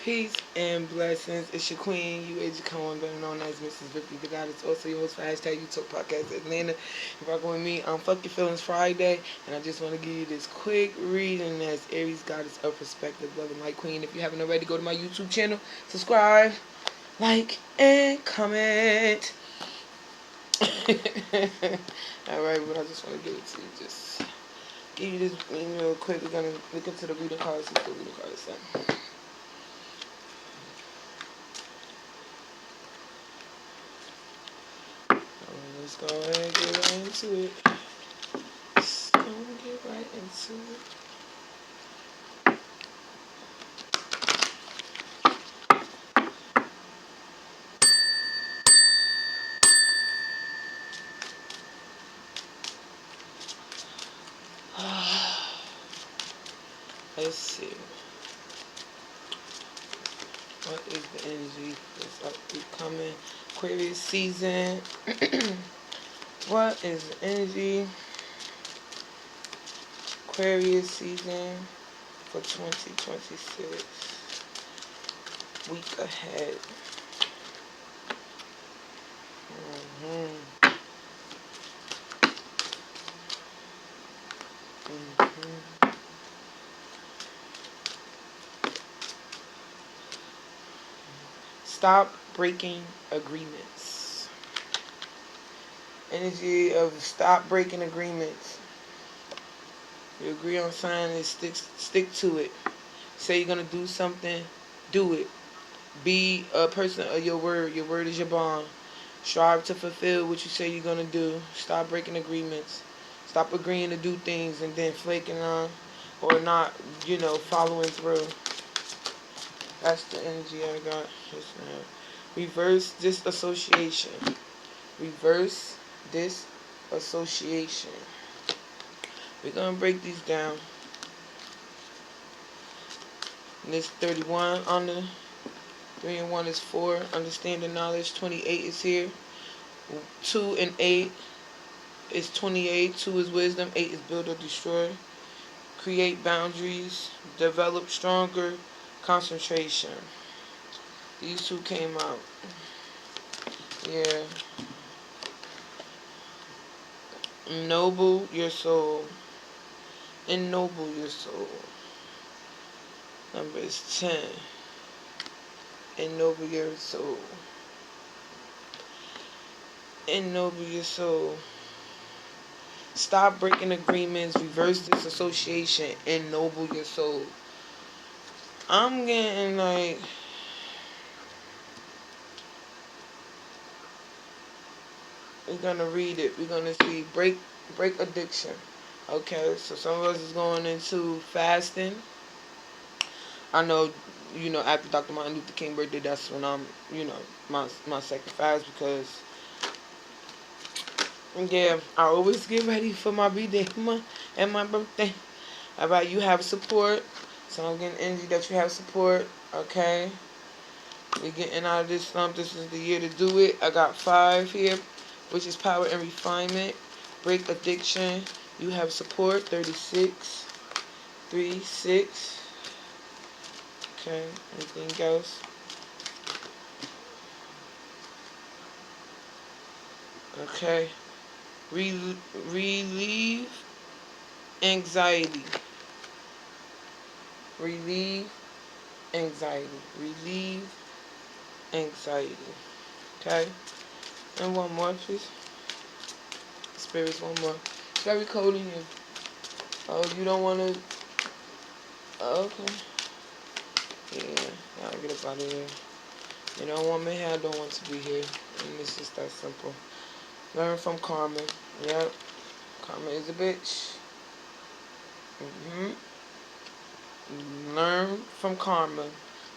Peace and blessings. It's your queen, you age Cohen, better known as Mrs. Ripley the Goddess. Also your host for hashtag You Talk Podcast Atlanta. You're rocking with me on Fuck Your Feelings Friday, and I just want to give you this quick reading as Aries Goddess of Perspective, Love and Light Queen. If you haven't already, go to my YouTube channel, subscribe, like, and comment. Alright, but I just want to give it to you. Just give you this real quick. We're going to look into the reading cards, see what the reading cards say. Let's go ahead and get right into it. Let's go and get right into it. Let's see. What is the energy that's upcoming Aquarius season? What is the energy Aquarius season for 2026? Week ahead. Stop breaking agreements. Energy of stop breaking agreements. You agree on something, stick to it. Say you're gonna do something, do it. Be a person of your word. Your word is your bond. Strive to fulfill what you say you're gonna do. Stop breaking agreements. Stop agreeing to do things and then flaking on or not, following through. That's the energy I got just now. Reverse disassociation. Reverse disassociation. We're going to break these down. And this 31 on the 3 and 1 is 4. Understanding knowledge. 28 is here. 2 and 8 is 28. 2 is wisdom. 8 is build or destroy. Create boundaries. Develop stronger concentration. These two came out. Yeah. Ennoble your soul. Ennoble your soul. Number is 10. Ennoble your soul. Ennoble your soul. Stop breaking agreements. Reverse disassociation. Ennoble your soul. I'm getting like... We're going to read it. We're going to see break addiction. Okay, so some of us is going into fasting. I know, after Dr. Martin Luther King birthday, that's when I'm, my second fast because, yeah, I always get ready for my birthday and my birthday. About you have support. So I'm getting energy that you have support. Okay. We're getting out of this slump. This is the year to do it. I got 5 here, which is power and refinement. Break addiction. You have support. 36. 3, 6. Okay. Anything else? Okay. Relieve anxiety. Relieve anxiety. Relieve anxiety. Okay. And one more, please. Spirits, one more. It's very cold in here. Oh, you don't want to... Oh, okay. Yeah, I'll get up out of here. You don't want me here, I don't want to be here. And it's just that simple. Learn from karma. Yep. Karma is a bitch. Learn from karma.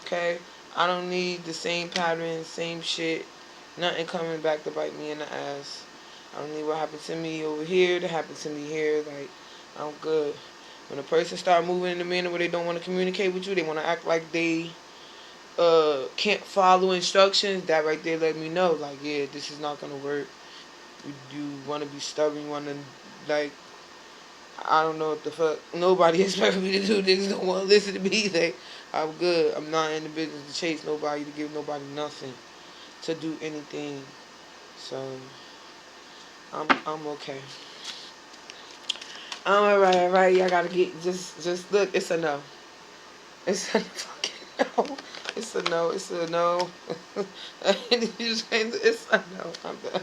Okay? I don't need the same pattern, same shit. Nothing coming back to bite me in the ass. I don't need what happened to me over here to happen to me here. Like, I'm good. When a person start moving in a manner where they don't want to communicate with you, they want to act like they can't follow instructions, that right there let me know, like, yeah, this is not going to work. You want to be stubborn, you want to, like, I don't know what the fuck. Nobody expects me to do this. Don't want to listen to me. I'm good. I'm not in the business to chase nobody, to give nobody nothing, to do anything. So I'm okay. I'm alright, alright. Y'all gotta get just look. It's a no. It's a fucking no. It's a no. It's a no. It's a no. I'm done.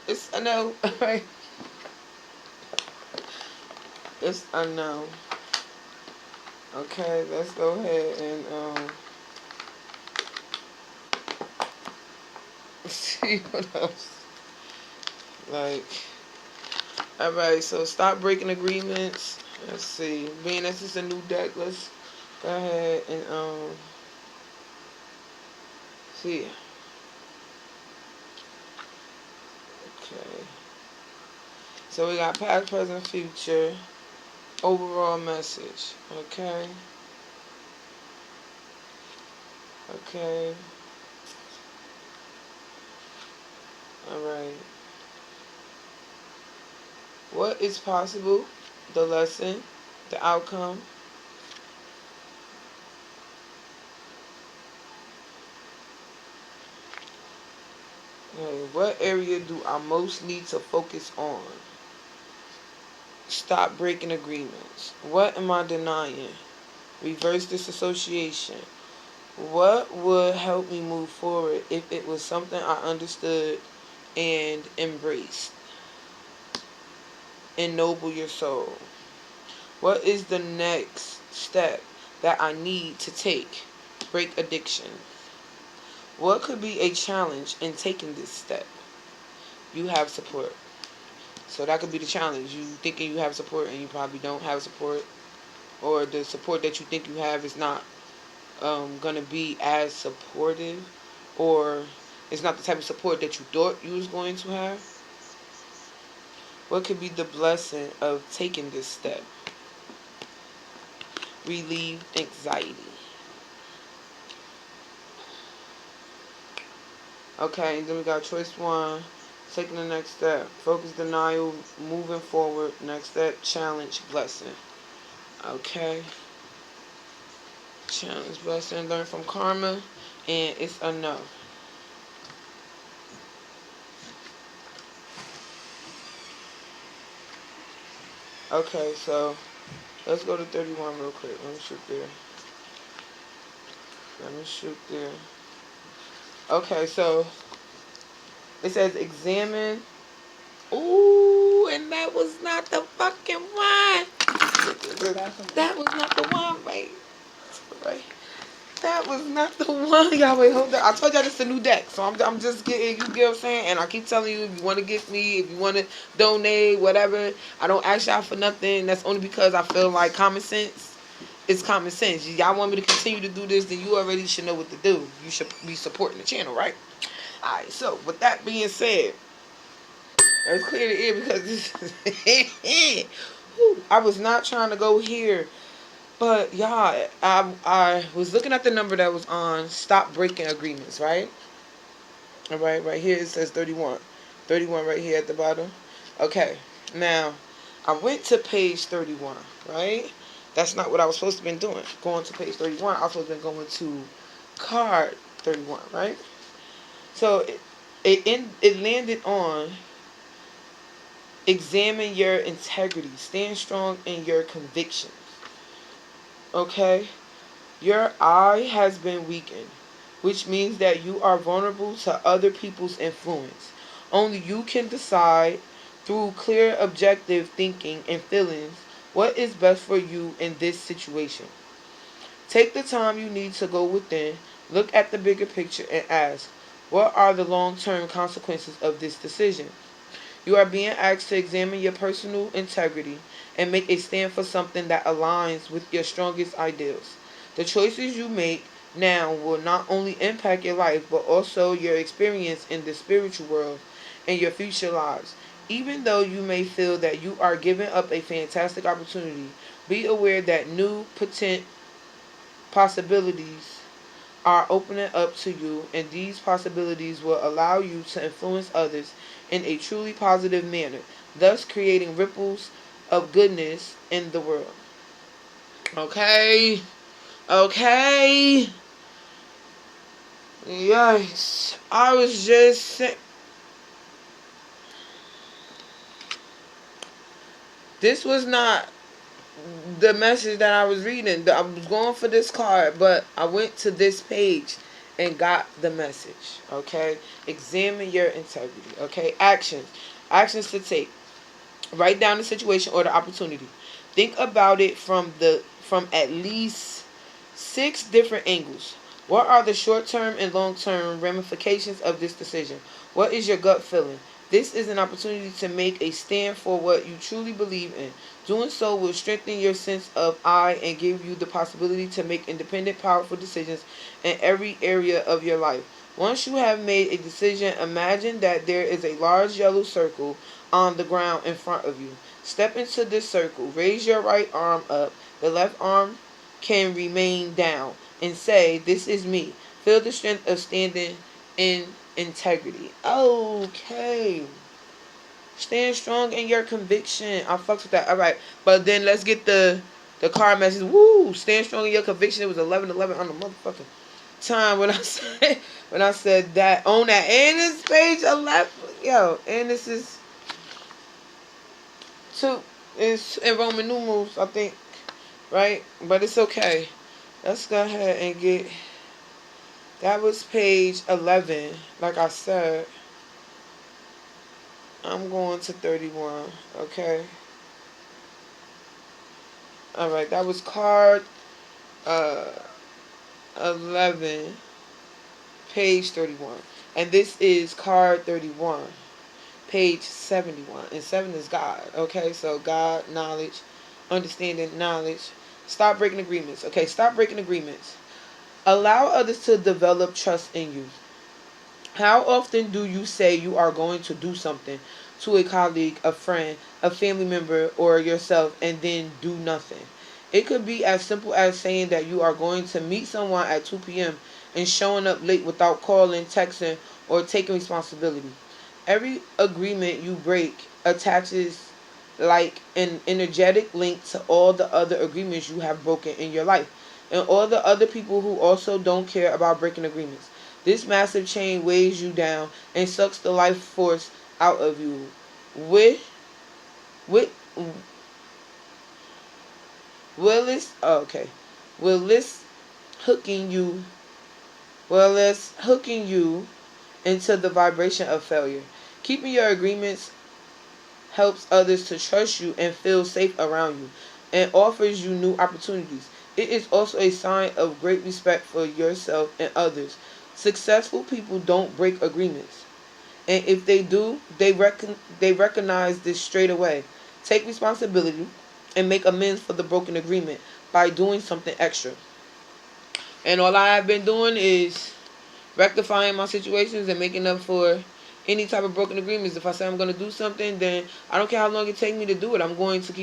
It's a no. Alright. It's a no. Okay, let's go ahead and see what else. Like, alright, so stop breaking agreements. Let's see. Being this is a new deck, let's go ahead and see. Okay. So we got past, present, future. Overall message. Okay. Okay. Alright. What is possible? The lesson. The outcome. Okay. What area do I most need to focus on? Stop breaking agreements. What am I denying? Reverse disassociation. What would help me move forward if it was something I understood and embraced? Ennoble your soul. What is the next step that I need to take? Break addiction. What could be a challenge in taking this step? You have support. So that could be the challenge. You thinking you have support and you probably don't have support. Or the support that you think you have is not going to be as supportive. Or it's not the type of support that you thought you was going to have. What could be the blessing of taking this step? Relieve anxiety. Okay, then we got choice one. Taking the next step. Focus, denial, moving forward. Next step, challenge, blessing. Okay. Challenge, blessing, learn from karma. And it's a no. Okay, so let's go to 31 real quick. Let me shoot there. Let me shoot there. Okay, so it says examine. Ooh, and that was not the fucking one. That was not the one, right? Right. That was not the one. Y'all wait, hold on. I told y'all this is a new deck, so I'm just getting, you get what I'm saying? And I keep telling you, if you want to gift me, if you want to donate, whatever, I don't ask y'all for nothing. That's only because I feel like common sense. It's common sense. Y'all want me to continue to do this, then you already should know what to do. You should be supporting the channel, right? Alright, so with that being said, let's clear the air because this I was not trying to go here. But y'all, I was looking at the number that was on stop breaking agreements, right? Alright, right here it says 31. 31 right here at the bottom. Okay, now I went to page 31, right? That's not what I was supposed to have been doing. Going to page 31, I was supposed to have been going to card 31, right? So it landed on examine your integrity. Stand strong in your convictions. Okay? Your eye has been weakened, which means that you are vulnerable to other people's influence. Only you can decide through clear objective thinking and feelings what is best for you in this situation. Take the time you need to go within, look at the bigger picture and ask, what are the long-term consequences of this decision? You are being asked to examine your personal integrity and make a stand for something that aligns with your strongest ideals. The choices you make now will not only impact your life, but also your experience in the spiritual world and your future lives. Even though you may feel that you are giving up a fantastic opportunity, be aware that new potent possibilities are opening up to you, and these possibilities will allow you to influence others in a truly positive manner, thus creating ripples of goodness in the world. Okay? Okay? Yes. I was just saying. This was not the message that I was reading. I was going for this card, but I went to this page and got the message. Okay? Examine your integrity. Okay? Actions. Actions to take. Write down the situation or the opportunity. Think about it from at least 6 different angles. What are the short-term and long-term ramifications of this decision? What is your gut feeling? This is an opportunity to make a stand for what you truly believe in. Doing so will strengthen your sense of I and give you the possibility to make independent, powerful decisions in every area of your life. Once you have made a decision, imagine that there is a large yellow circle on the ground in front of you. Step into this circle. Raise your right arm up. The left arm can remain down and say, "This is me." Feel the strength of standing in integrity. Okay. Stand strong in your conviction. I fucks with that. All right. But then let's get the card message. Woo! Stand strong in your conviction. It was 11:11 on the motherfucking time when I said that on that. And it's page 11. Yo, and this is two. It's in Roman numerals, I think. Right? But it's okay. Let's go ahead and get. That was page 11. Like I said, I'm going to 31. Okay. Alright, that was card uh 11, page 31. And this is card 31, page 71. And 7 is God. Okay, so God, knowledge, understanding, knowledge. Stop breaking agreements. Okay, stop breaking agreements. Allow others to develop trust in you. How often do you say you are going to do something to a colleague, a friend, a family member, or yourself and then do nothing? It could be as simple as saying that you are going to meet someone at 2 p.m. and showing up late without calling, texting, or taking responsibility. Every agreement you break attaches like an energetic link to all the other agreements you have broken in your life and all the other people who also don't care about breaking agreements. This massive chain weighs you down and sucks the life force out of you. With with Willis okay. Willis hooking you Willis hooking you into the vibration of failure. Keeping your agreements helps others to trust you and feel safe around you and offers you new opportunities. It is also a sign of great respect for yourself and others. Successful people don't break agreements. And if they do, they recognize this straight away. Take responsibility and make amends for the broken agreement by doing something extra. And all I have been doing is rectifying my situations and making up for any type of broken agreements. If I say I'm going to do something, then I don't care how long it takes me to do it. I'm going to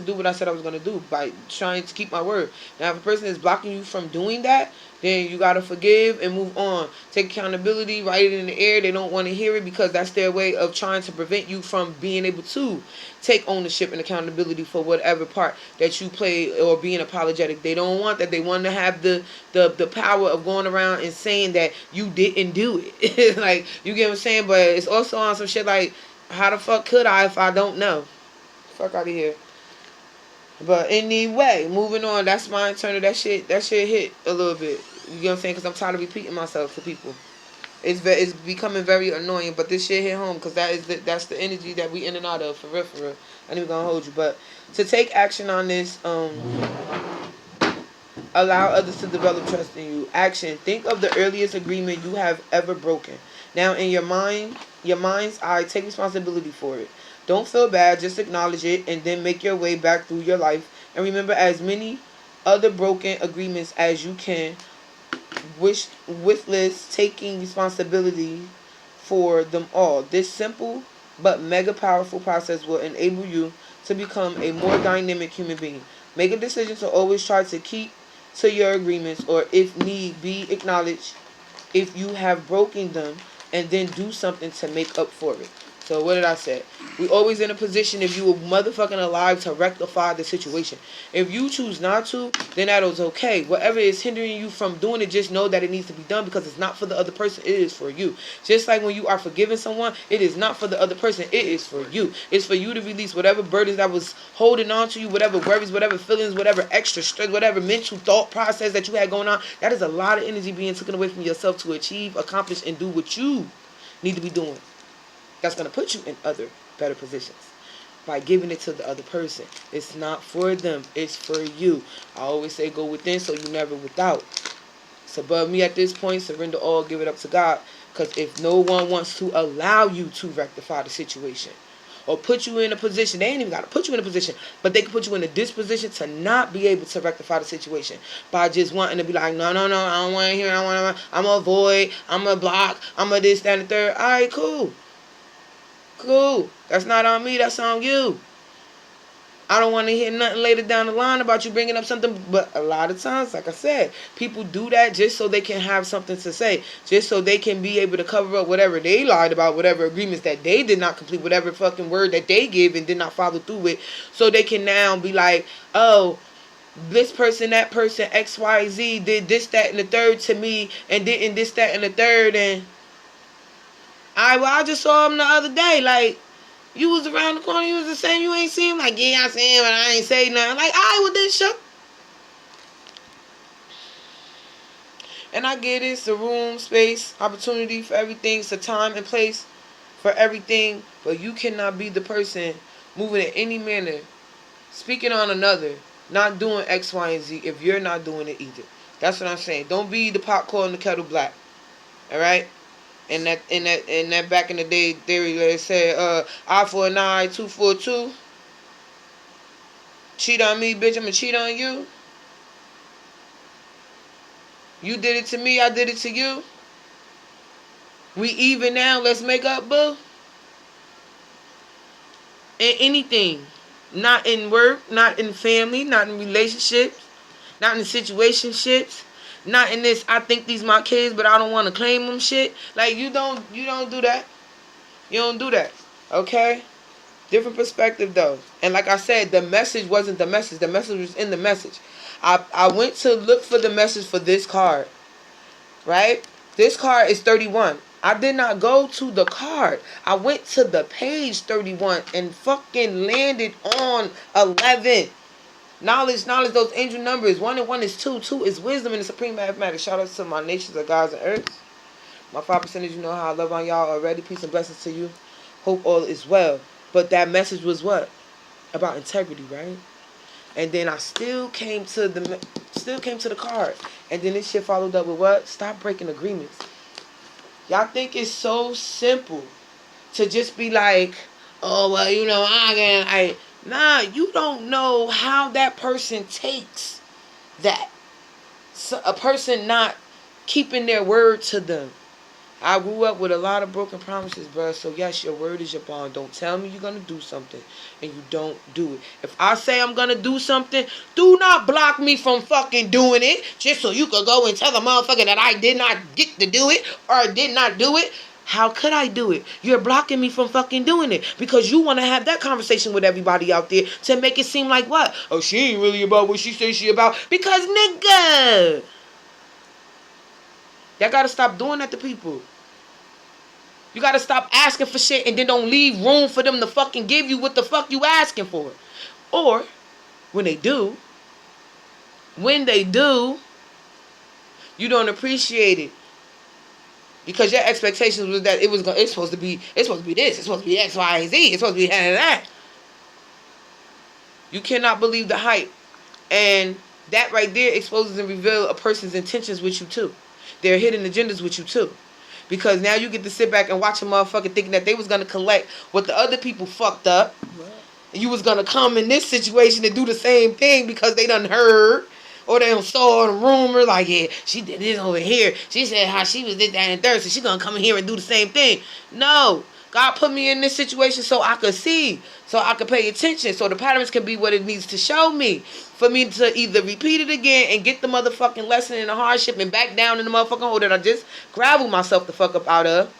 do what I said I was going to do by trying to keep my word. Now, if a person is blocking you from doing that, then you got to forgive and move on. Take accountability, write it in the air. They don't want to hear it because that's their way of trying to prevent you from being able to take ownership and accountability for whatever part that you play or being apologetic. They don't want that. They want to have the power of going around and saying that you didn't do it. Like, you get what I'm saying? But it's also on some shit like, how the fuck could I if I don't know? Fuck out of here. But anyway, moving on. That's my internal. That shit hit a little bit. You know what I'm saying? Because I'm tired of repeating myself to people. It's becoming very annoying. But this shit hit home because that's the energy that we in and out of, for real, for real. I ain't even gonna hold you. But to take action on this, allow others to develop trust in you. Action. Think of the earliest agreement you have ever broken. Now, in your mind's eye, take responsibility for it. Don't feel bad, just acknowledge it, and then make your way back through your life. And remember as many other broken agreements as you can, with list taking responsibility for them all. This simple but mega powerful process will enable you to become a more dynamic human being. Make a decision to always try to keep to your agreements, or if need be, acknowledge if you have broken them and then do something to make up for it. So what did I say? We always in a position, if you were motherfucking alive, to rectify the situation. If you choose not to, then that is okay. Whatever is hindering you from doing it, just know that it needs to be done, because it's not for the other person, it is for you. Just like when you are forgiving someone, it is not for the other person, it is for you. It's for you to release whatever burdens that was holding on to you, whatever worries, whatever feelings, whatever extra stress, whatever mental thought process that you had going on. That is a lot of energy being taken away from yourself to achieve, accomplish, and do what you need to be doing. That's going to put you in other better positions by giving it to the other person. It's not for them, it's for you. I always say go within so you never without. It's above me at this point. Surrender all, give it up to God. Because if no one wants to allow you to rectify the situation or put you in a position, they ain't even got to put you in a position, but they can put you in a disposition to not be able to rectify the situation by just wanting to be like, no, I don't want to hear, I'm going to avoid, I'm going to block, I'm going to this, that, and the third. All right, cool. That's not on me, that's on you. I don't want to hear nothing later down the line about you bringing up something, but a lot of times, like I said, people do that just so they can have something to say, just so they can be able to cover up whatever they lied about, whatever agreements that they did not complete, whatever fucking word that they gave and did not follow through with, so they can now be like, oh, this person, that person, XYZ did this, that, and the third to me, and didn't this, that, and the third, and I just saw him the other day. Like, you was around the corner, you was the same, you ain't seen him. Like, yeah, I seen him, and I ain't say nothing. Like, well, then shut. And I get it. It's a room, space, opportunity for everything. It's a time and place for everything. But you cannot be the person moving in any manner, speaking on another, not doing X, Y, and Z if you're not doing it either. That's what I'm saying. Don't be the pot calling the kettle black. All right? And that back in the day theory where it said, eye for an eye, 2 for a 2. Cheat on me, bitch, I'ma cheat on you. You did it to me, I did it to you. We even now, let's make up, boo. In anything. Not in work, not in family, not in relationships, not in situationships. Not in this, I think these my kids, but I don't want to claim them shit. Like, you don't do that. You don't do that. Okay? Different perspective, though. And like I said, the message wasn't the message. The message was in the message. I went to look for the message for this card. Right? This card is 31. I did not go to the card. I went to the page 31 and fucking landed on 11. Knowledge, those angel numbers. 1 and 1 is 2. 2 is wisdom and the supreme mathematics. Shout out to my nations of gods and earths. My 5%, you know how I love on y'all already. Peace and blessings to you. Hope all is well. But that message was what? About integrity, right? And then I still came to the card. And then this shit followed up with what? Stop breaking agreements. Y'all think it's so simple to just be like, oh, well, you know, nah, you don't know how that person takes that. So a person not keeping their word to them. I grew up with a lot of broken promises, bro. So yes, your word is your bond. Don't tell me you're going to do something and you don't do it. If I say I'm going to do something, do not block me from fucking doing it just so you could go and tell the motherfucker that I did not get to do it or did not do it. How could I do it? You're blocking me from fucking doing it because you want to have that conversation with everybody out there to make it seem like what? Oh, she ain't really about what she says she about. Because, nigga, y'all got to stop doing that to people. You got to stop asking for shit and then don't leave room for them to fucking give you what the fuck you asking for. Or, when they do, you don't appreciate it. Because your expectations was that it's supposed to be this, it's supposed to be X, Y, and Z, it's supposed to be that. You cannot believe the hype. And that right there exposes and reveals a person's intentions with you too. Their hidden agendas with you too. Because now you get to sit back and watch a motherfucker thinking that they was going to collect what the other people fucked up. Right. And you was going to come in this situation and do the same thing because they done heard. Or they done saw a rumor like, yeah, she did this over here. She said how she was this, that, and third. So she going to come in here and do the same thing. No. God put me in this situation so I could see. So I could pay attention. So the patterns can be what it needs to show me. For me to either repeat it again and get the motherfucking lesson in the hardship and back down in the motherfucking hole that I just graveled myself the fuck up out of.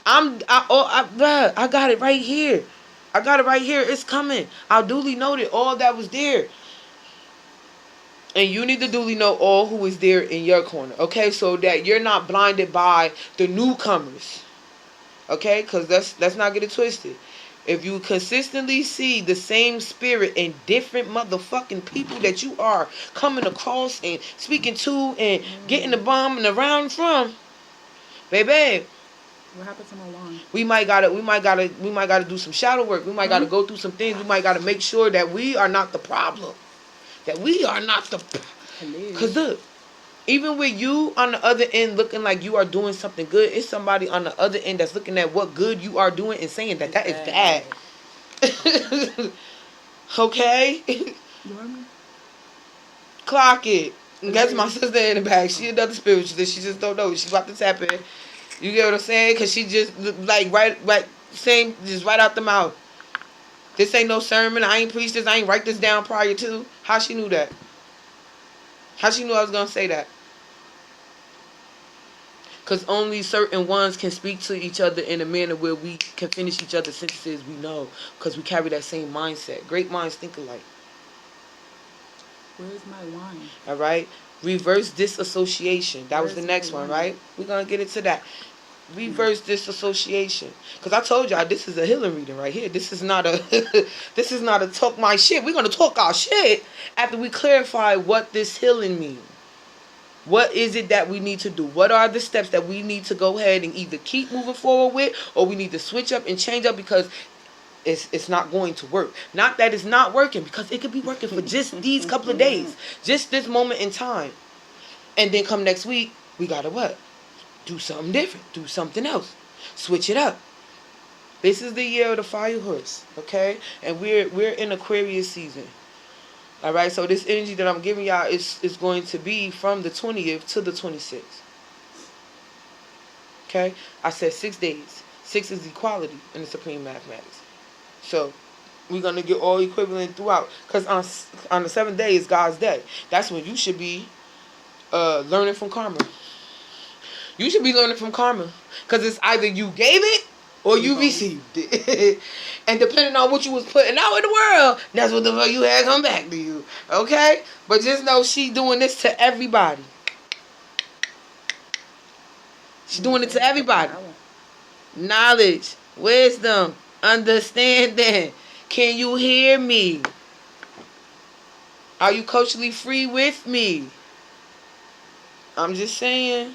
Bruh, I got it right here. I got it right here. It's coming. I duly noted all that was there. And you need to duly know all who is there in your corner. Okay? So that you're not blinded by the newcomers. Okay? Because let's not get it twisted. If you consistently see the same spirit in different motherfucking people that you are coming across and speaking to and getting the bomb and around from, baby, what happened to my wand? we might gotta do some shadow work. We might gotta go through some things. We might gotta make sure that we are not the problem. That we are not the. Cause look, even with you on the other end looking like you are doing something good, it's somebody on the other end that's looking at what good you are doing and saying that that is bad. Okay? You want me? Clock it. That's my sister in the back. She another spiritualist. She just don't know. She's about to tap in. You get what I'm saying? Because she just, like, right, saying, just right out the mouth. This ain't no sermon. I ain't preached this. I ain't write this down prior to. How she knew that? How she knew I was going to say that? Because only certain ones can speak to each other in a manner where we can finish each other's sentences. We know. Because we carry that same mindset. Great minds think alike. Where's my wine? All right? Reverse disassociation. That was the next one, right? We're going to get into that. Reverse disassociation. Because I told y'all this is a healing reading right here. This is not a this is not a talk my shit. We're going to talk our shit after we clarify what this healing means. What is it that we need to do? What are the steps that we need to go ahead and either keep moving forward with, or we need to switch up and change up because it's not going to work. Not that it's not working, because it could be working for just these couple of days. Just this moment in time. And then come next week, we got to what? Do something different. Do something else. Switch it up. This is the year of the fire horse, okay? And we're in Aquarius season. All right, so this energy that I'm giving y'all is going to be from the 20th to the 26th. Okay? I said 6 days. 6 is equality in the supreme mathematics. So we're going to get all equivalent throughout. Because on the 7th day is God's day. That's when you should be learning from karma. You should be learning from karma. Because it's either you gave it or you received it. And depending on what you was putting out in the world, that's what the fuck you had come back to you. Okay? But just know she doing this to everybody. She's doing it to everybody. Knowledge, wisdom, understanding. Can you hear me? Are you culturally free with me? I'm just saying.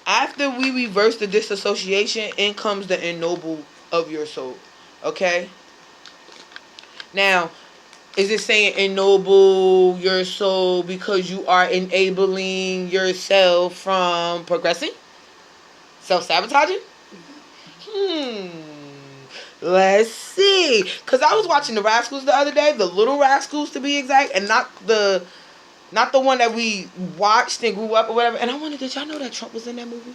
After we reverse the disassociation, in comes the ennoble of your soul. Okay? Now, is it saying ennoble your soul because you are enabling yourself from progressing? Self-sabotaging? Let's see. Because I was watching The Rascals the other day. The Little Rascals, to be exact. And not the one that we watched and grew up or whatever. And I wondered, did y'all know that Trump was in that movie?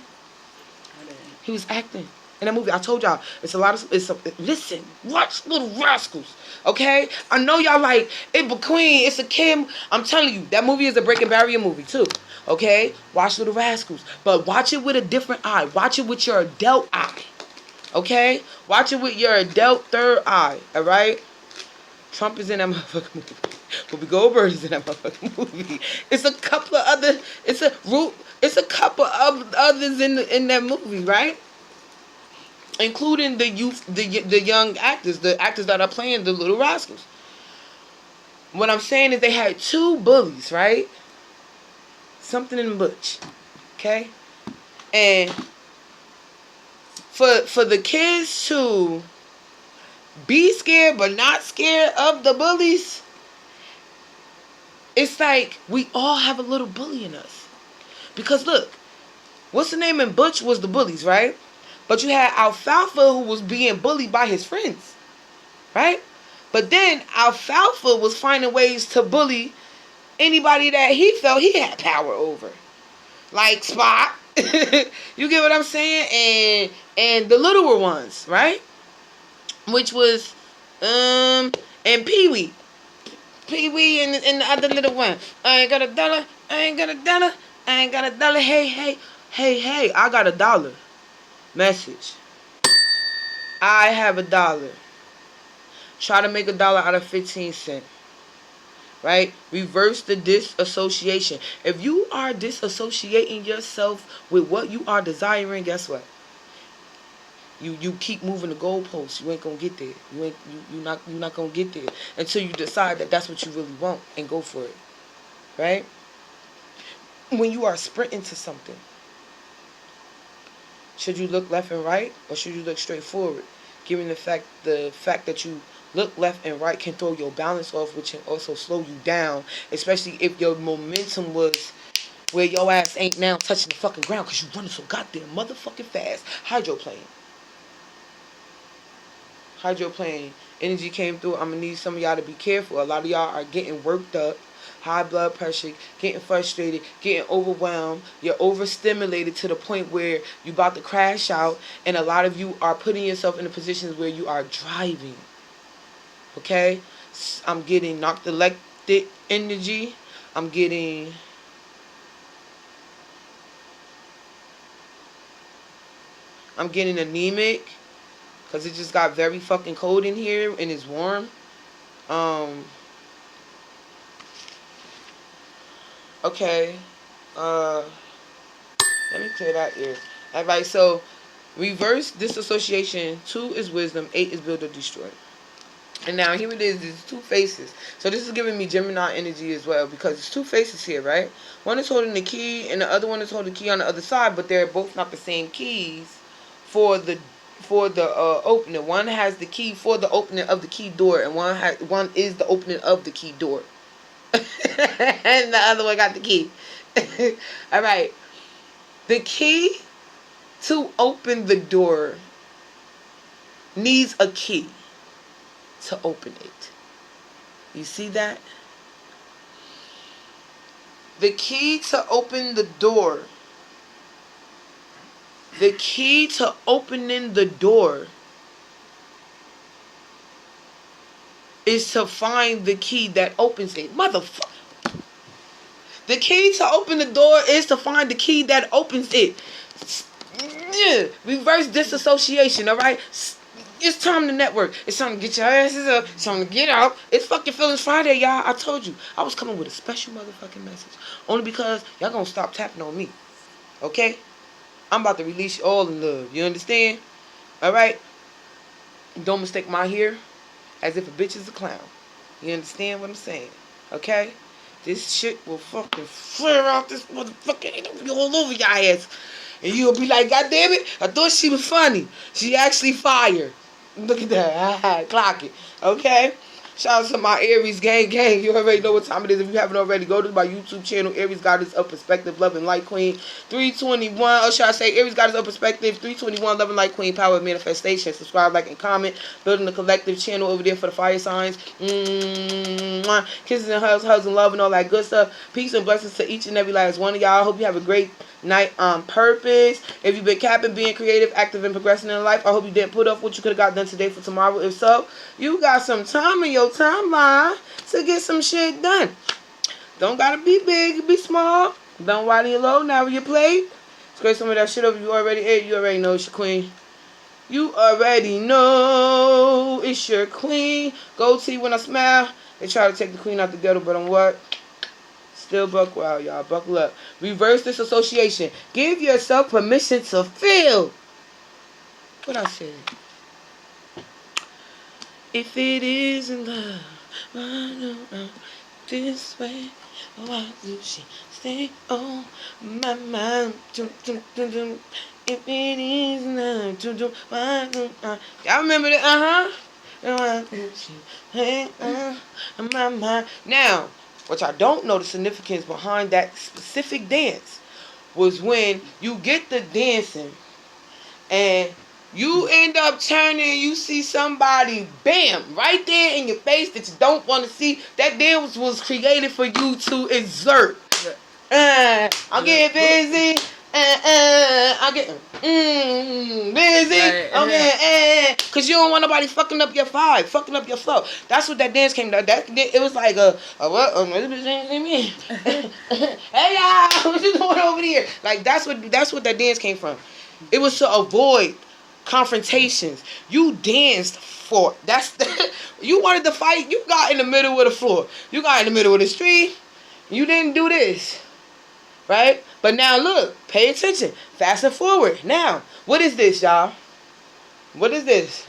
He was acting in that movie. I told y'all, listen, watch Little Rascals, okay? I know y'all like, it McQueen, it's a Kim. I'm telling you, that movie is a breaking barrier movie too, okay? Watch Little Rascals, but watch it with a different eye. Watch it with your adult eye, okay? Watch it with your adult third eye, all right? Trump is in that motherfucking movie. Whoopi Goldberg is in that motherfucking movie. It's a couple of other. It's a couple of others in that movie, right? Including the youth, the young actors, the actors that are playing the Little Rascals. What I'm saying is they had 2 bullies, right? Something in Butch, okay? And for the kids to be scared but not scared of the bullies, it's like we all have a little bully in us. Because look, what's the name in Butch was the bullies, right? But you had Alfalfa who was being bullied by his friends, right? But then Alfalfa was finding ways to bully anybody that he felt he had power over. Like Spot. You get what I'm saying? And the littler ones, right? Which was and Pee-wee. Pee-wee and the other little one. I ain't got a dollar. I ain't got a dollar. I ain't got a dollar. Hey, I got $1. Message. I have $1. Try to make $1 out of 15 cents. Right? Reverse the disassociation. If you are disassociating yourself with what you are desiring, guess what? You keep moving the goalposts. You ain't gonna get there. You're not gonna get there until you decide that that's what you really want and go for it. Right? When you are sprinting to something, should you look left and right, or should you look straight forward? Given the fact that you look left and right can throw your balance off, which can also slow you down, especially if your momentum was where your ass ain't now touching the fucking ground because you running so goddamn motherfucking fast. Hydroplane. Energy came through. I'm gonna need some of y'all to be careful. A lot of y'all are getting worked up, high blood pressure, getting frustrated, getting overwhelmed. You're overstimulated to the point where you're about to crash out, and a lot of you are putting yourself in the positions where you are driving. Okay? I'm getting knocked elected energy. I'm getting anemic because it just got very fucking cold in here and it's warm. Okay. Let me clear that ear. Alright, so reverse disassociation. 2 is wisdom. 8 is build or destroy. And now here it is. There's 2 faces. So this is giving me Gemini energy as well because there's 2 faces here, right? One is holding the key and the other one is holding the key on the other side, but they're both not the same keys for the opening. One has the key for the opening of the key door, and one is the opening of the key door. And the other one got the key. All right. The key to open the door needs a key to open it. You see that? The key to open the door. The key to opening the door is to find the key that opens it. Motherfucker. The key to open the door is to find the key that opens it. Reverse disassociation, alright? It's time to network. It's time to get your asses up. It's time to get out. It's fucking Feelings Friday, y'all. I told you. I was coming with a special motherfucking message. Only because y'all gonna stop tapping on me. Okay? I'm about to release you all in love. You understand? Alright? Don't mistake my hair as if a bitch is a clown. You understand what I'm saying? Okay? This shit will fucking flare out this motherfucker. It'll be all over your ass. And you'll be like, God damn it, I thought she was funny. She actually fire. Look at that. Clock it. Okay? Shout out to my Aries gang. You already know what time it is. If you haven't already, go to my YouTube channel, Aries Goddess of Perspective, Love and Light Queen. 321, or should I say Aries Goddess of Perspective, 321, Love and Light Queen, Power of Manifestation. Subscribe, like, and comment. Building the collective channel over there for the fire signs. Kisses and hugs and love and all that good stuff. Peace and blessings to each and every last one of y'all. I hope you have a great night on purpose. If you've been capping, being creative, active, and progressing in life, I hope you didn't put off what you could have got done today for tomorrow. If so, you got some time in your timeline to get some shit done. Don't gotta be big, be small. Don't widen your low, narrow your plate. Scrape some of that shit over you already ate. You already know it's your queen. You already know it's your queen. Goatee when I smile. They try to take the queen out the ghetto, but I'm what? Still buck wild, y'all. Buckle up. Reverse disassociation. Give yourself permission to feel. What I said. If it isn't love, I know this way. Why do she stay on my mind? If it isn't love, why do I? Y'all remember that? Why do she stay on my mind? Now, what y'all don't know the significance behind that specific dance was when you get the dancing and you end up turning, you see somebody, bam, right there in your face that you don't want to see. That dance was created for you to exert. I'm getting busy. I get busy. Right. Okay, cause you don't want nobody fucking up your vibe, fucking up your flow. That's what that dance came to. That it was like what? Hey y'all, what you doing over here? Like that's what that dance came from. It was to avoid confrontations. You danced for that's you wanted to fight. You got in the middle of the floor. You got in the middle of the street. You didn't do this. Right? But now look, pay attention. Fast and forward. Now, what is this, y'all? What is this?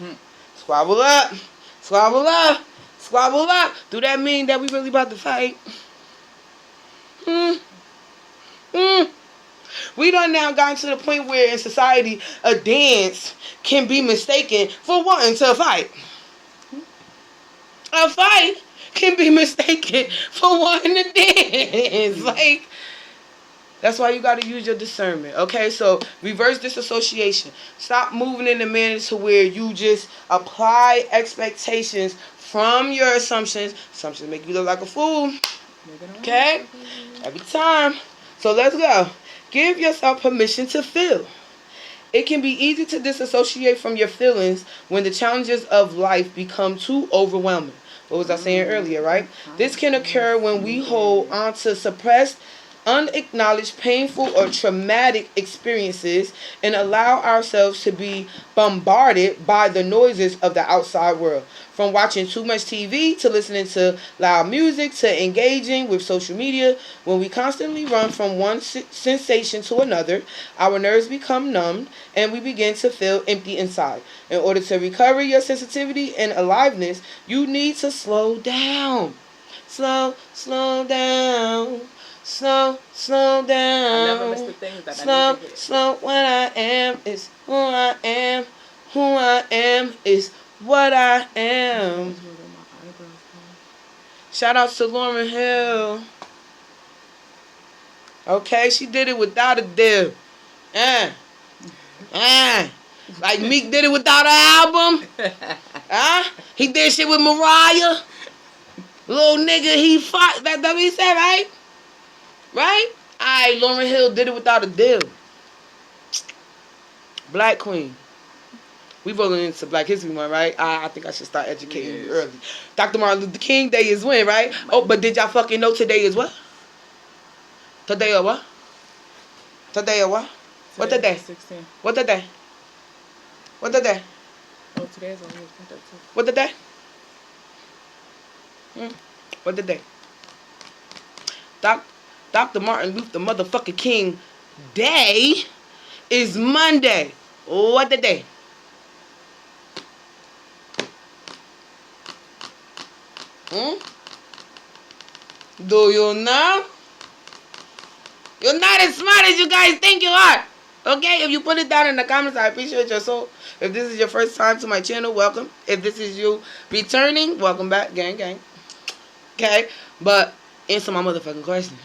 Squabble up. Squabble up. Squabble up. Do that mean that we really about to fight? We done now gotten to the point where in society a dance can be mistaken for wanting to fight. A fight can be mistaken for wanting to dance. Like, that's why you got to use your discernment. Okay, so reverse disassociation. Stop moving in the manner to where you just apply expectations from your assumptions. Assumptions make you look like a fool. Okay, every time. So let's go. Give yourself permission to feel. It can be easy to disassociate from your feelings when the challenges of life become too overwhelming. What was I saying earlier, right? This can occur when we hold on to suppressed, unacknowledged, painful, or traumatic experiences and allow ourselves to be bombarded by the noises of the outside world. From watching too much TV to listening to loud music to engaging with social media, when we constantly run from one sensation to another, our nerves become numbed and we begin to feel empty inside. In order to recover your sensitivity and aliveness, you need to slow down. Slow down. Slow down. I never miss the things that I need to get. Slow. What I am is who I am. Who I am is what I am. Shout out to Lauryn Hill. Okay, she did it without a dip. Like Meek did it without an album. He did shit with Mariah. Little nigga, he fought. That's what he said, right? Right? Alright, Lauryn Hill did it without a deal. Black Queen. We rolling into Black History Month, right? I think I should start educating you early. Dr. Martin Luther King Day is when, right? Oh, but did y'all fucking know today is what? Today or what? Today or what? What the day? 16. What the day? What the day? Oh, today is only 13. What the day? What the day? Dr. Martin Luther motherfucking King Day is Monday. What the day? Do you know? You're not as smart as you guys think you are. Okay, if you put it down in the comments, I appreciate your soul. If this is your first time to my channel, welcome. If this is you returning, welcome back. Gang, gang. Okay, but answer my motherfucking question.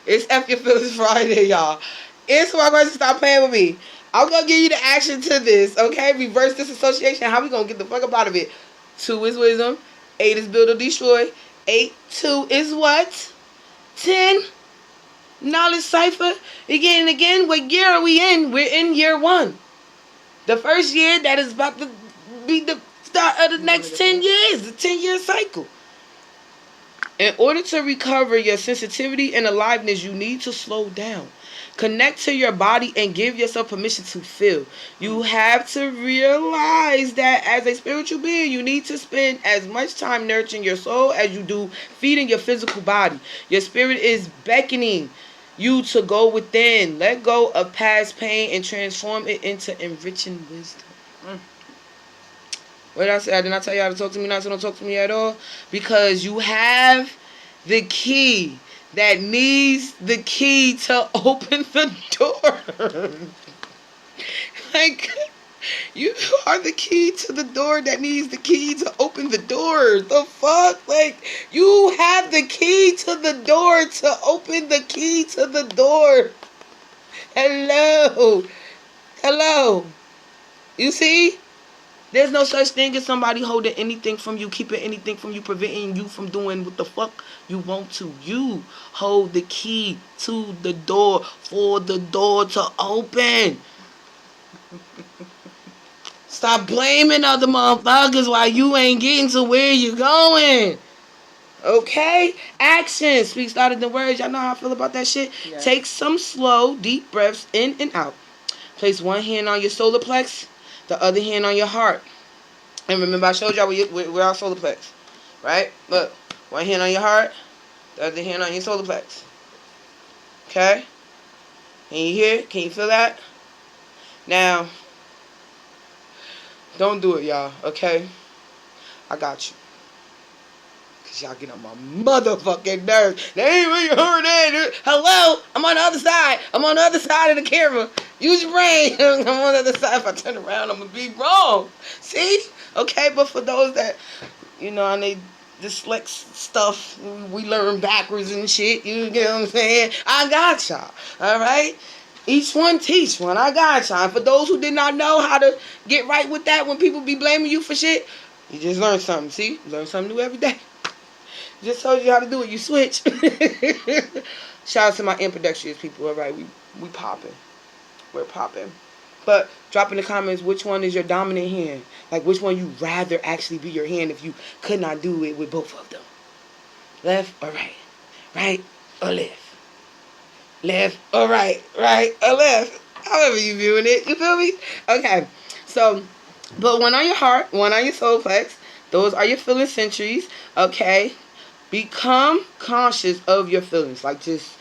It's F Your Feelings Friday, y'all. Answer my question. Stop playing with me. I'm going to give you the action to this, okay? Reverse disassociation. How we going to get the fuck up out of it? 2 is wisdom. 8 is build or destroy. 8, 2 is what? 10. Knowledge cipher. Again. What year are we in? We're in year 1. The first year that is about to be the start of the next 10 years. The 10-year cycle. In order to recover your sensitivity and aliveness, you need to slow down. Connect to your body and give yourself permission to feel. You have to realize that as a spiritual being, you need to spend as much time nurturing your soul as you do feeding your physical body. Your spirit is beckoning you to go within. Let go of past pain and transform it into enriching wisdom. What did I say? I did not tell you how to talk to me now, so don't talk to me at all. Because you have the key that needs the key to open the door. Like, you are the key to the door that needs the key to open the door. The fuck? Like, you have the key to the door to open the key to the door. Hello. You see? There's no such thing as somebody holding anything from you, keeping anything from you, preventing you from doing what the fuck you want to. You hold the key to the door for the door to open. Stop blaming other motherfuckers while you ain't getting to where you going. Okay? Action speaks louder than words. Y'all know how I feel about that shit? Yes. Take some slow, deep breaths in and out. Place one hand on your solar plex, the other hand on your heart. And remember, I showed y'all where our solar plex. Right? Look. One hand on your heart, the other hand on your solar plex. Okay? Can you hear? Can you feel that? Now, don't do it, y'all. Okay? I got you. Cause y'all get on my motherfucking nerves. They ain't really heard that. Hello? I'm on the other side. I'm on the other side of the camera. Use your brain. I'm on the other side. If I turn around, I'm gonna be wrong. See? Okay, but for those that, and they dyslexic stuff, we learn backwards and shit. You get what I'm saying? I got y'all. Alright? Each one teach one. I got y'all. And for those who did not know how to get right with that when people be blaming you for shit, you just learn something. See? You learn something new every day. Just told you how to do it. You switch. Shout out to my ambidextrous people. All right, we popping. We're popping. But drop in the comments which one is your dominant hand. Like which one you rather actually be your hand if you could not do it with both of them. Left or right. Right or left. Left or right. Right or left. However you viewing it. You feel me? Okay. So, but one on your heart, one on your solar plex. Those are your feeling centuries. Okay. Become conscious of your feelings. Like, just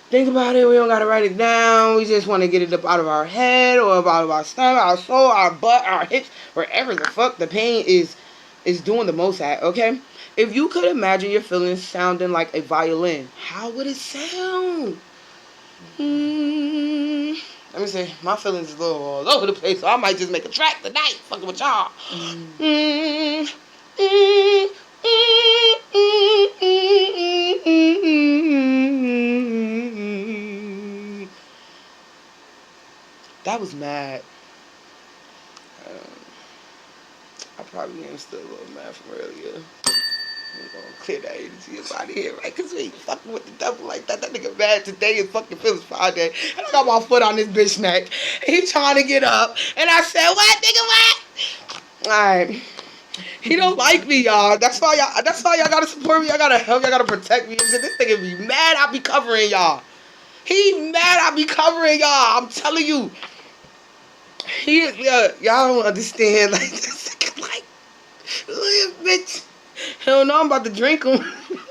think about it. We don't got to write it down. We just want to get it up out of our head or out of our stomach, our soul, our butt, our hips, wherever the fuck the pain is doing the most at, okay? If you could imagine your feelings sounding like a violin, how would it sound? Let me see. My feelings is a little all over the place, so I might just make a track tonight. Fucking with y'all. That was mad. I probably am still a little mad from earlier. I'm gonna clear that energy up out of here, right? Cause we ain't fucking with the devil like that. That nigga mad today is fucking feelings Friday. And I got my foot on this bitch neck. He trying to get up. And I said, what, nigga, what? Alright. He don't like me, y'all. That's why y'all gotta support me. Y'all gotta help. Y'all gotta protect me. This nigga be mad I be covering y'all. He mad I be covering y'all. I'm telling you. Y'all don't understand. Like, this nigga, like, bitch. Hell no, I'm about to drink him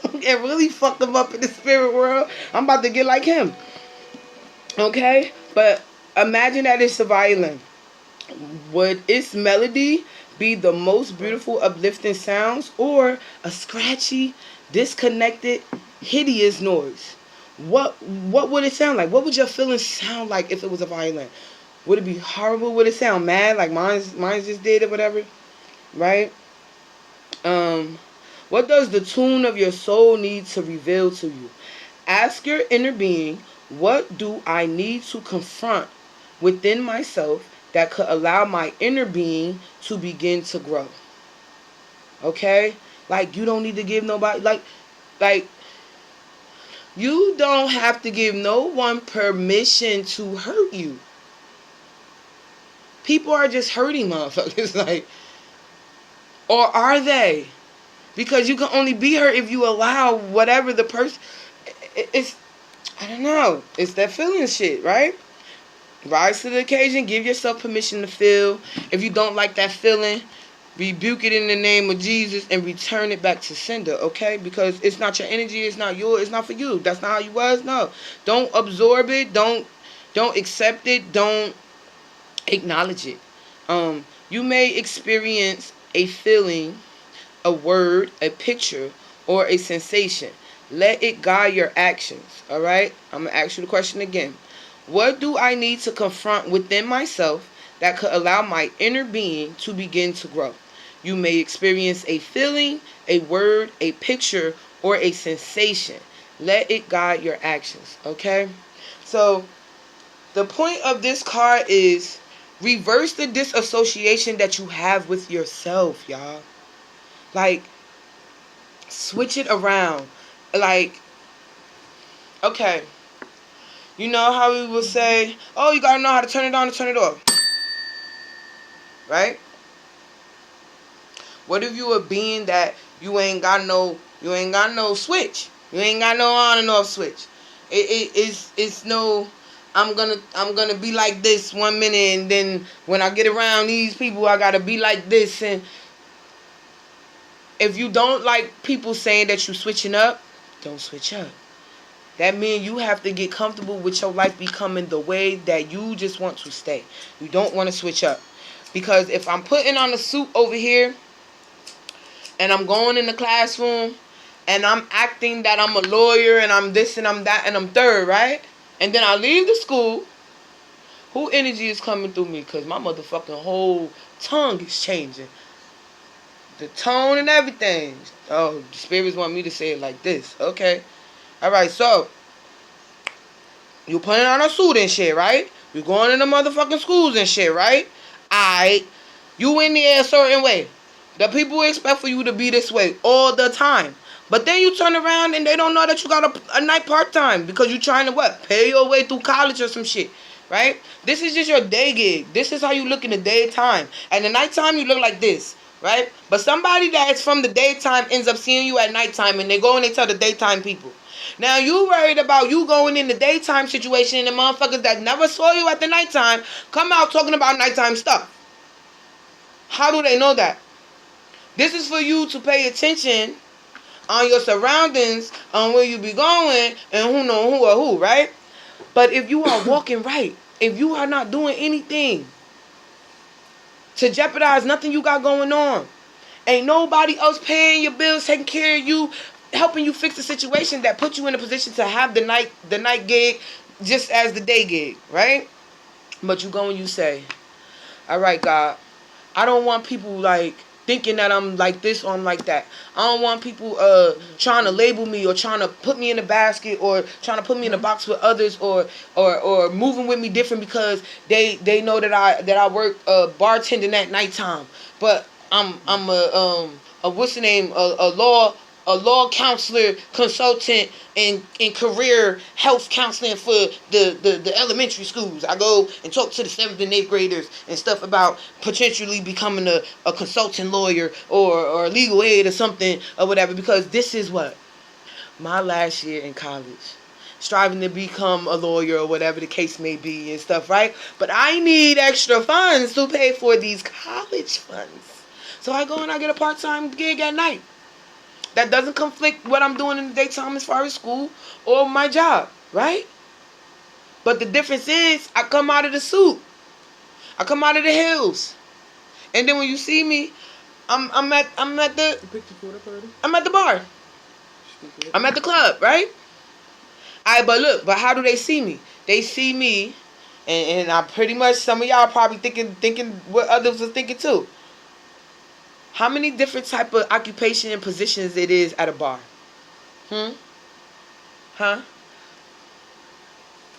and really fuck him up in the spirit world. I'm about to get like him. Okay? But imagine that it's a violin. Would its melody be the most beautiful, uplifting sounds, or a scratchy, disconnected, hideous noise? What would it sound like? What would your feelings sound like if it was a violin? Would it be horrible? Would it sound mad like mine just did or whatever? Right? What does the tune of your soul need to reveal to you? Ask your inner being, what do I need to confront within myself that could allow my inner being to begin to grow? Okay? Like, you don't need to give nobody, like, you don't have to give no one permission to hurt you. People are just hurting motherfuckers, like, or are they? Because you can only be hurt if you allow whatever the person, it's, I don't know, it's that feeling shit, right? Rise to the occasion, give yourself permission to feel. If you don't like that feeling, rebuke it in the name of Jesus and return it back to sender, okay? Because it's not your energy, it's not yours, it's not for you. That's not how you was, no. Don't absorb it, don't accept it, don't acknowledge it. You may experience a feeling, a word, a picture, or a sensation. Let it guide your actions, all right? I'm going to ask you the question again. What do I need to confront within myself that could allow my inner being to begin to grow? You may experience a feeling, a word, a picture, or a sensation. Let it guide your actions, okay? So, the point of this card is Reverse the disassociation that you have with yourself, y'all. Like, switch it around. Like, okay, you know how we will say, oh, you gotta know how to turn it on to turn it off, right? What if you a being that you ain't got no switch? You ain't got no on and off switch. It's no. I'm gonna be like this 1 minute, and then when I get around these people, I gotta be like this. And if you don't like people saying that you switching up, don't switch up. That means you have to get comfortable with your life becoming the way that you just want to stay. You don't want to switch up. Because if I'm putting on a suit over here and I'm going in the classroom and I'm acting that I'm a lawyer and I'm this and I'm that and I'm third, right? And then I leave the school, who energy is coming through me? Because my motherfucking whole tongue is changing. The tone and everything. Oh, the spirits want me to say it like this. Okay. Alright, so you putting on a suit and shit, right? You going in the motherfucking schools and shit, right? Alright. You in there a certain way. The people expect for you to be this way all the time. But then you turn around and they don't know that you got a night part-time because you trying to what? Pay your way through college or some shit. Right? This is just your day gig. This is how you look in the daytime. And the nighttime you look like this. Right? But somebody that's from the daytime ends up seeing you at nighttime and they go and they tell the daytime people. Now you worried about you going in the daytime situation and the motherfuckers that never saw you at the nighttime come out talking about nighttime stuff. How do they know that? This is for you to pay attention on your surroundings, on where you be going, and who know who or who, right? But if you are walking right, if you are not doing anything to jeopardize nothing you got going on, ain't nobody else paying your bills, taking care of you, helping you fix the situation that put you in a position to have the night gig just as the day gig, right? But you go and you say, all right, God, I don't want people like thinking that I'm like this or I'm like that. I don't want people trying to label me or trying to put me in a basket or trying to put me in a box with others or moving with me different because they know that I work bartending at nighttime. But I'm a what's the name, a law counselor consultant in career health counseling for the elementary schools. I go and talk to the 7th and 8th graders and stuff about potentially becoming a consultant lawyer or legal aid or something or whatever, because this is what my last year in college, striving to become a lawyer or whatever the case may be and stuff, right? But I need extra funds to pay for these college funds. So I go and I get a part-time gig at night. That doesn't conflict what I'm doing in the daytime as far as school or my job, right? But the difference is I come out of the suit. I come out of the hills. And then when you see me, I'm at the bar. I'm at the club, right? But how do they see me? They see me, and I pretty much, some of y'all probably thinking what others are thinking too. How many different type of occupation and positions it is at a bar? Huh?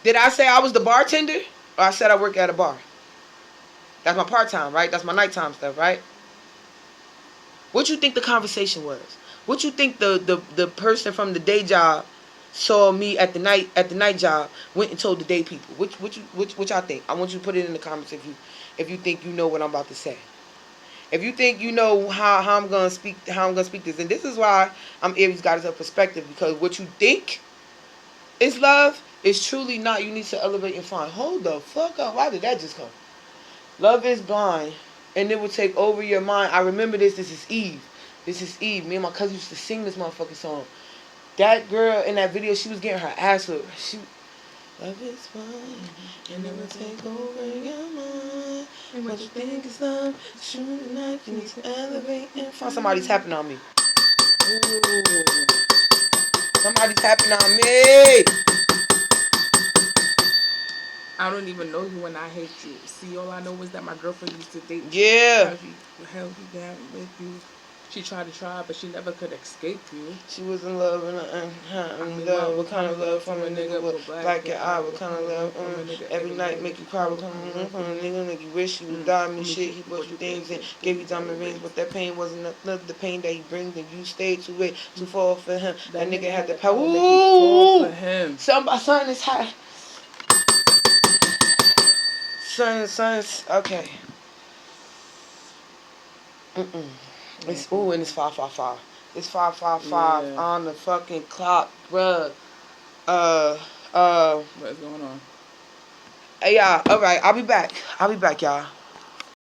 Did I say I was the bartender? Or I said I work at a bar? That's my part-time, right? That's my nighttime stuff, right? What you think the conversation was? What you think the person from the day job saw me at the night job, went and told the day people? Which y'all think? I want you to put it in the comments if you think you know what I'm about to say. If you think you know how I'm gonna speak this, and this is why I'm Aries Goddess of Perspective, because what you think is love is truly not. You need to elevate and find. Hold the fuck up. Why did that just come? Love is blind, and it will take over your mind. I remember this. This is Eve. Me and my cousin used to sing this motherfucking song. That girl in that video, she was getting her ass whipped. Love is blind, and it will take over your mind. And what you think is love, shooting knife, you need to elevate and find. Somebody's tapping on me. Ooh. Somebody's tapping on me. I don't even know you and I hate you. See, all I know is that my girlfriend used to date you. Yeah. How he down with you. She tried to try, but she never could escape you. She was in love and love. What kind of love from a nigga with black your eye? What kind of love? Every night make you cry. What kind of love from a nigga make you wish you would die? Me shit. He bought you things and gave you diamond rings, but that pain wasn't enough. The pain that he brings, and you stayed too late to fall for him. That nigga had the power. Ooh, for him. Son is high. Son. Okay. It's and it's 555. It's 555 on the fucking clock, bruh. What's going on? Hey, y'all. All right, I'll be back, y'all.